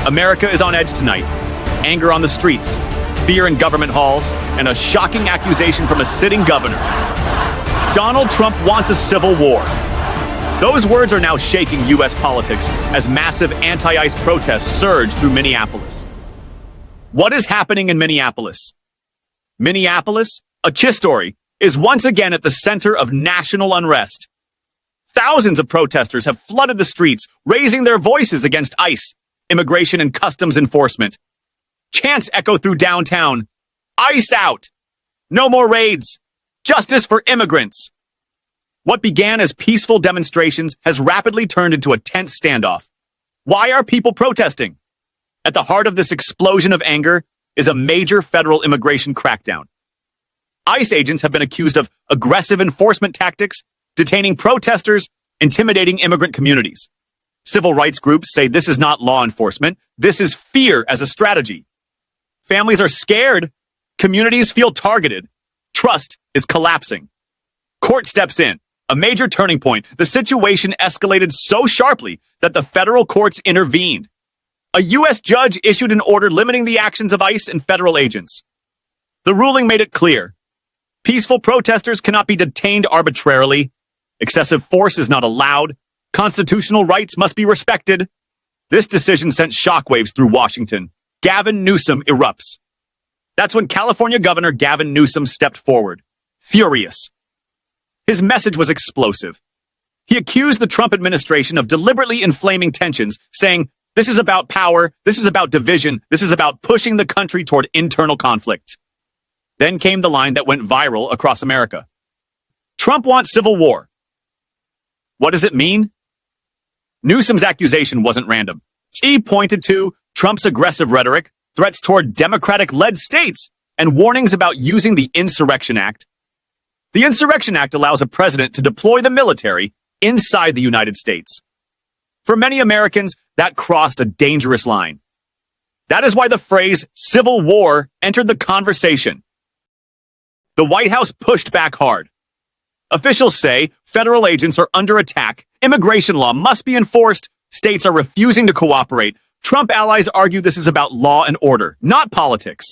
America is on edge tonight. Anger on the streets, fear in government halls, and a shocking accusation from a sitting governor. Donald Trump wants a civil war. Those words are now shaking U.S. politics as massive anti-ICE protests surge through Minneapolis. What is happening in Minneapolis? Minneapolis, a story, is once again at the center of national unrest. Thousands of protesters have flooded the streets, raising their voices against ICE, immigration and customs enforcement. Chants echo through downtown. ICE out! No more raids! Justice for immigrants! What began as peaceful demonstrations has rapidly turned into a tense standoff. Why are people protesting? At the heart of this explosion of anger is a major federal immigration crackdown. ICE agents have been accused of aggressive enforcement tactics, detaining protesters, intimidating immigrant communities. Civil rights groups say this is not law enforcement, this is fear as a strategy. Families are scared, communities feel targeted, trust is collapsing. Court steps in, a major turning point. The situation escalated so sharply that the federal courts intervened. A U.S. judge issued an order limiting the actions of ICE and federal agents. The ruling made it clear. Peaceful protesters cannot be detained arbitrarily. Excessive force is not allowed. Constitutional rights must be respected. This decision sent shockwaves through Washington. Gavin Newsom erupts. That's when California Governor Gavin Newsom stepped forward, furious. His message was explosive. He accused the Trump administration of deliberately inflaming tensions, saying, "This is about power, this is about division, this is about pushing the country toward internal conflict." Then came the line that went viral across America. Trump wants civil war. What does it mean? Newsom's accusation wasn't random. He pointed to Trump's aggressive rhetoric, threats toward Democratic-led states, and warnings about using the Insurrection Act. The Insurrection Act allows a president to deploy the military inside the United States. For many Americans, that crossed a dangerous line. That is why the phrase civil war entered the conversation. The White House pushed back hard. Officials say federal agents are under attack, immigration law must be enforced, states are refusing to cooperate. Trump allies argue this is about law and order, not politics.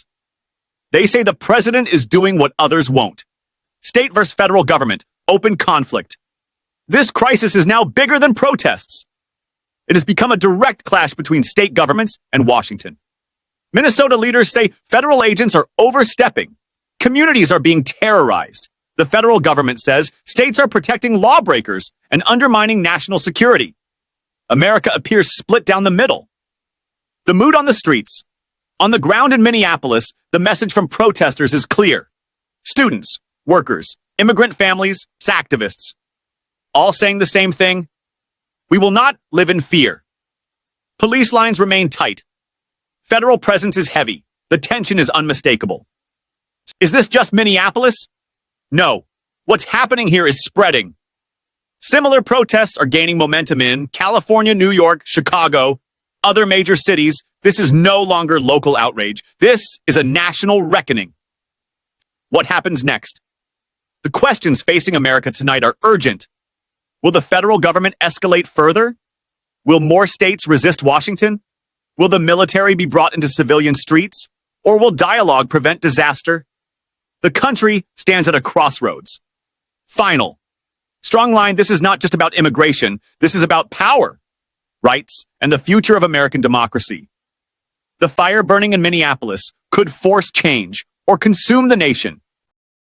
They say the president is doing what others won't. State versus federal government, open conflict. This crisis is now bigger than protests. It has become a direct clash between state governments and Washington. Minnesota leaders say federal agents are overstepping. Communities are being terrorized. The federal government says states are protecting lawbreakers and undermining national security. America appears split down the middle. The mood on the streets. On the ground in Minneapolis, the message from protesters is clear. Students, workers, immigrant families, activists, all saying the same thing. We will not live in fear. Police lines remain tight. Federal presence is heavy. The tension is unmistakable. Is this just Minneapolis? No. What's happening here is spreading. Similar protests are gaining momentum in California, New York, Chicago, other major cities. This is no longer local outrage. This is a national reckoning. What happens next? The questions facing America tonight are urgent. Will the federal government escalate further? Will more states resist Washington? Will the military be brought into civilian streets? Or will dialogue prevent disaster? The country stands at a crossroads. Final. Strong line, this is not just about immigration. This is about power, rights, and the future of American democracy. The fire burning in Minneapolis could force change or consume the nation.